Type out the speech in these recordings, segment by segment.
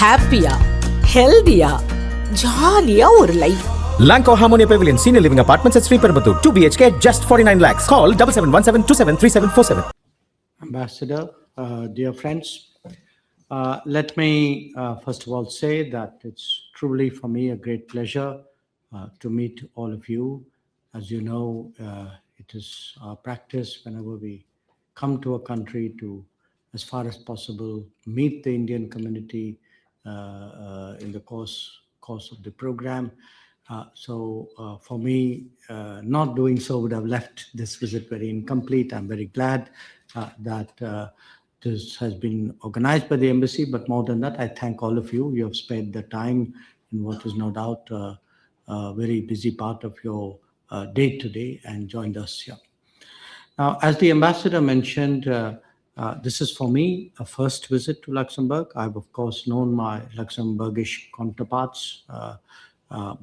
ஹாப்பியா, ஹெல்தியா, ஜாலியா ஒரு life. Lanco Harmonia Pavilion Senior Living Apartments at Sri Perambatoor, 2 BHK, just 49 lakhs. Call 7717273747. Ambassador, dear friends, let me first of all say that it's truly for me a great pleasure to meet all of you. As you know, it is our practice whenever we come to a country to, as far as possible, meet the Indian community in the course of the program. So for me, not doing so would have left this visit very incomplete. I'm very glad that this has been organized by the embassy, but more than that, I thank all of you. You have spared the time in what is no doubt a very busy part of your day today and joined us here. Now, as the ambassador mentioned, this is for me a first visit to Luxembourg. I've of course known my Luxembourgish counterparts,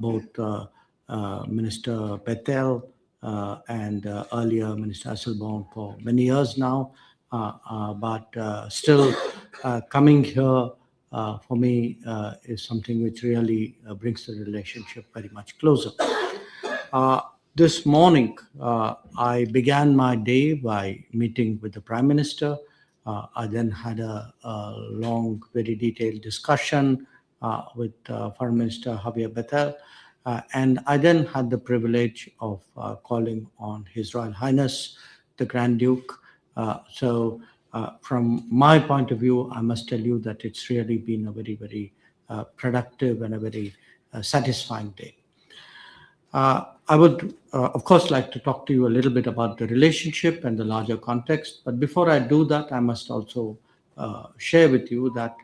both Minister Bettel and earlier Minister Asselborn for many years now. But still coming here for me is something which really brings the relationship very much closer. This morning, I began my day by meeting with the Prime Minister. I then had a long, very detailed discussion with Foreign Minister Javier Bettel. And I then had the privilege of calling on His Royal Highness, the Grand Duke. So from my point of view, I must tell you that it's really been a very, very productive and a very satisfying day. I would, of course, like to talk to you a little bit about the relationship and the larger context. But before I do that, I must also share with you that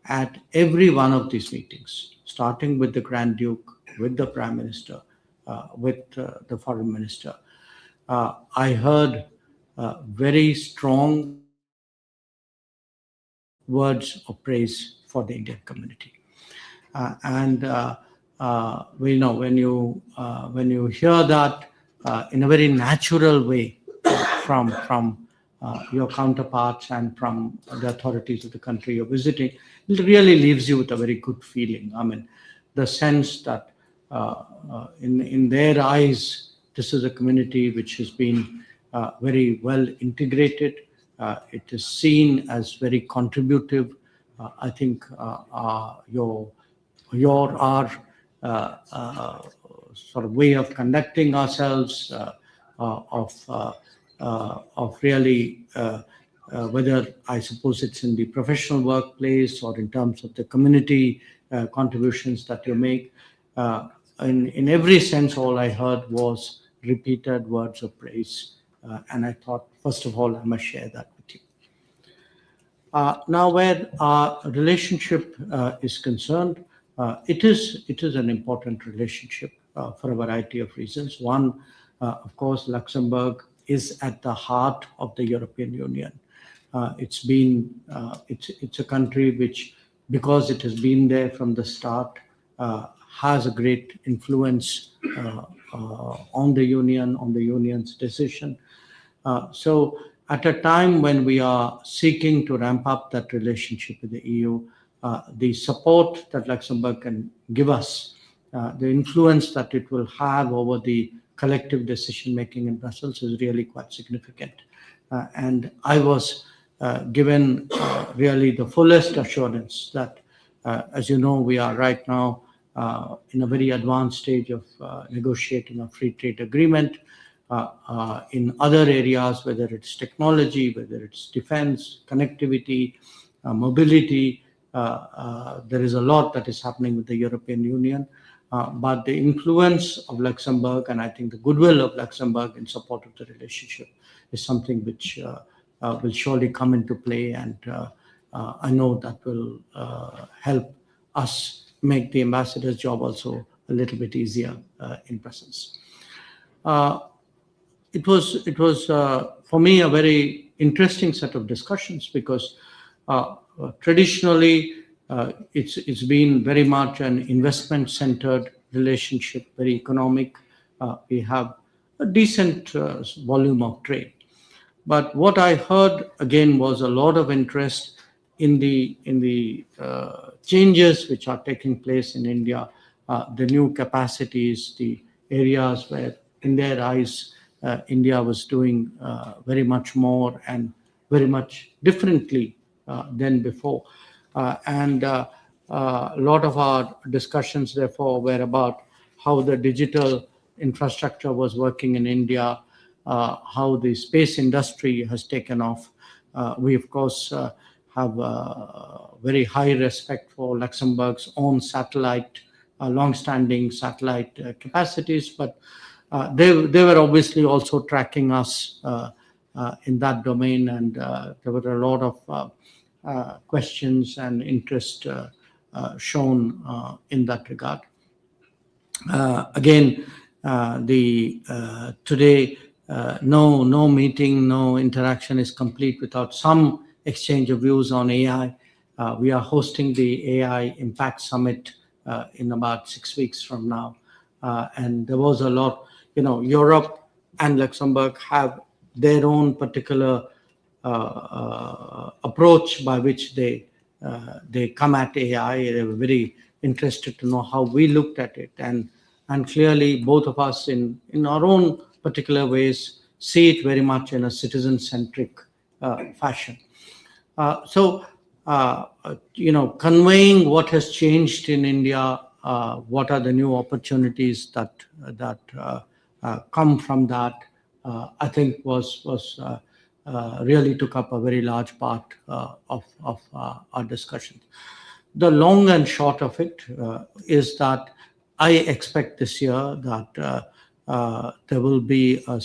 at every one of these meetings, starting with the Grand Duke, with the Prime Minister, with the Foreign Minister, I heard very strong words of praise for the Indian community. And we know when you hear that in a very natural way from your counterparts and from the authorities of the country you're visiting, it really leaves you with a very good feeling. I mean, the sense that in their eyes, this is a community which has been very well integrated. It is seen as very contributive. I think our sort of way of conducting ourselves, of really whether I suppose it's in the professional workplace or in terms of the community contributions that you make. In every sense, all I heard was repeated words of praise. And I thought, first of all, I must share that with you. Now, where our relationship is concerned, it is an important relationship for a variety of reasons. One, of course, Luxembourg is at the heart of the European Union. It's a country which, because it has been there from the start, has a great influence on the Union, on the Union's decision. So at a time when we are seeking to ramp up that relationship with the EU, the support that Luxembourg can give us, the influence that it will have over the collective decision-making in Brussels is really quite significant. And I was given really the fullest assurance that, as you know, we are right now in a very advanced stage of negotiating a free trade agreement. In other areas, whether it's technology, whether it's defense, connectivity, mobility, there is a lot that is happening with the European Union. But the influence of Luxembourg, and I think the goodwill of Luxembourg in support of the relationship, is something which will surely come into play. And I know that will help us make the ambassador's job also a little bit easier in Brussels. It was for me a very interesting set of discussions because traditionally it's been very much an investment-centered relationship, very economic. We have a decent volume of trade. But what I heard again was a lot of interest in the changes which are taking place in India, the new capacities, the areas where in their eyes India was doing very much more and very much differently than before. A lot of our discussions, therefore, were about how the digital infrastructure was working in India, how the space industry has taken off. We, of course, have very high respect for Luxembourg's own satellite, long-standing satellite capacities, but they were obviously also tracking us in that domain, and there were a lot of questions and interest shown in that regard. Again, today, no meeting, no interaction is complete without some exchange of views on AI. We are hosting the AI Impact Summit in about 6 weeks from now. And there was a lot, Europe and Luxembourg have their own particular approach by which they come at AI. They were very interested to know how we looked at it. And clearly, both of us in our own particular ways see it very much in a citizen-centric fashion. Conveying what has changed in India, what are the new opportunities that come from that, I think was really took up a very large part of our discussion. The long and short of it is that I expect this year that there will be a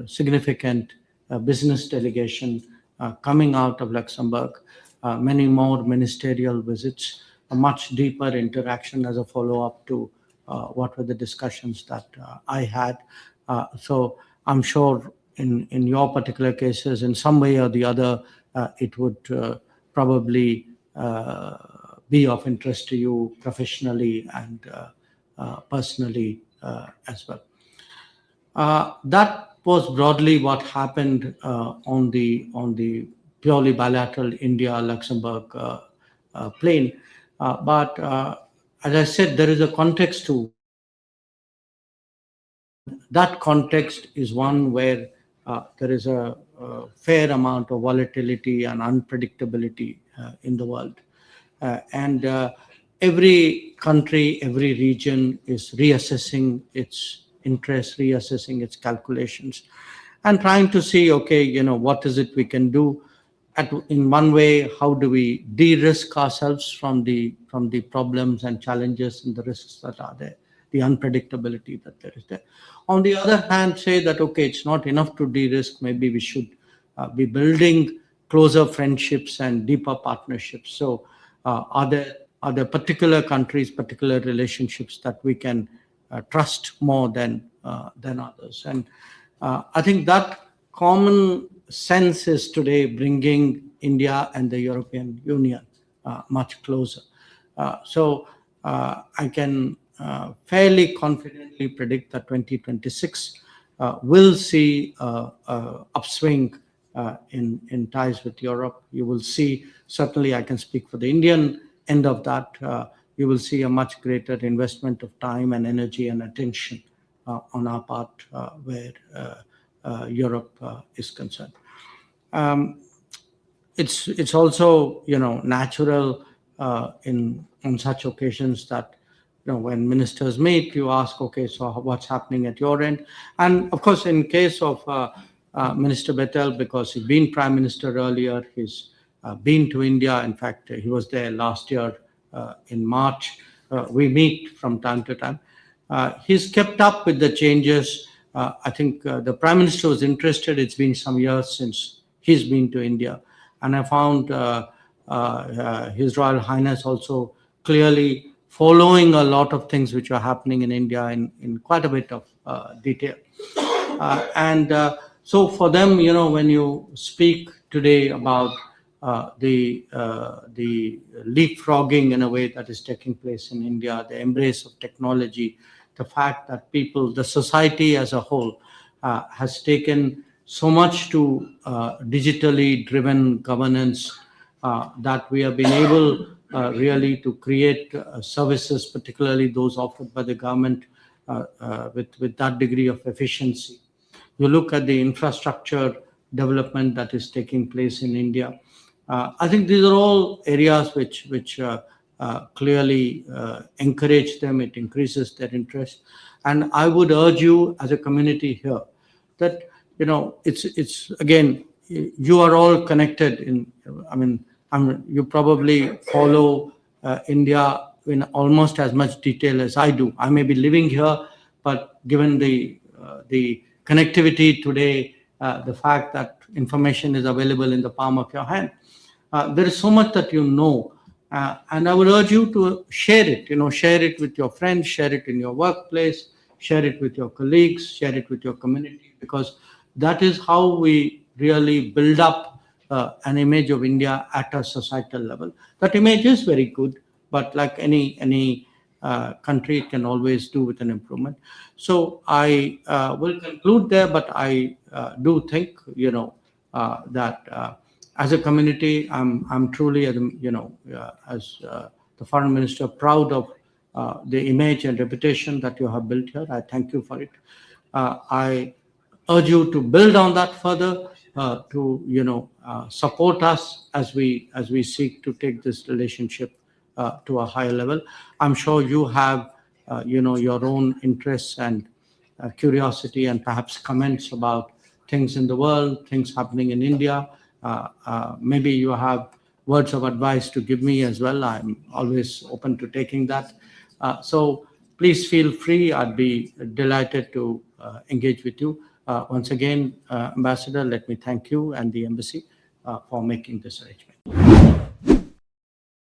significant business delegation coming out of Luxembourg, many more ministerial visits, a much deeper interaction as a follow-up to what were the discussions that I had. So I'm sure in your particular cases, in some way or the other, it would probably be of interest to you professionally and personally as well. That was broadly what happened on the purely bilateral India-Luxembourg plane. But as I said, there is a context to that. Context is one where there is a fair amount of volatility and unpredictability in the world. And every country, every region is reassessing its interests, reassessing its calculations, and trying to see, okay, what is it we can do? In one way, how do we de-risk ourselves from the problems and challenges and the risks that are there, the unpredictability that there is there. On the other hand, say that, okay, it's not enough to de-risk. Maybe we should be building closer friendships and deeper partnerships. So are there particular countries, particular relationships that we can trust more than others? And I think that common sense is today bringing India and the European Union much closer. So I can fairly confidently predict that 2026 will see upswing in ties with Europe. You will see, certainly I can speak for the Indian end of that, you will see a much greater investment of time and energy and attention on our part where Europe is concerned. It's also natural on such occasions that when ministers meet, you ask, okay, so what's happening at your end? And of course, in case of Minister Bettel, because he's been Prime Minister earlier, he's been to India. In fact, he was there last year in March. We meet from time to time. He's kept up with the changes. I think the Prime Minister was interested. It's been some years since he's been to India. And I found His Royal Highness also clearly following a lot of things which are happening in India in quite a bit of detail. So for them, when you speak today about the leapfrogging in a way that is taking place in India, the embrace of technology, the fact that the society as a whole has taken so much to digitally driven governance, that we have been able really to create services, particularly those offered by the government, with that degree of efficiency. You look at the infrastructure development that is taking place in India. I think these are all areas which clearly encourage them. It increases their interest, and I would urge you as a community here that it's again, you are all connected. You probably follow India in almost as much detail as I do. I may be living here, but given the connectivity today, the fact that information is available in the palm of your hand, there is so much that you know, and I would urge you to share it. Share it with your friends, share it in your workplace, share it with your colleagues, share it with your community, because that is how we really build up an image of India at a societal level. That image is very good, but like any country, it can always do with an improvement. So I will conclude there, but I do think that as a community, I'm truly as the foreign minister, proud of the image and reputation that you have built here. I thank you for it. I urge you to build on that further, to support us as we seek to take this relationship to a higher level. I'm sure you have your own interests and curiosity and perhaps comments about things in the world, things happening in India. Maybe you have words of advice to give me as well. I'm always open to taking that. So please feel free. I'd be delighted to engage with you. Once again, Ambassador, let me thank you and the embassy for making this arrangement.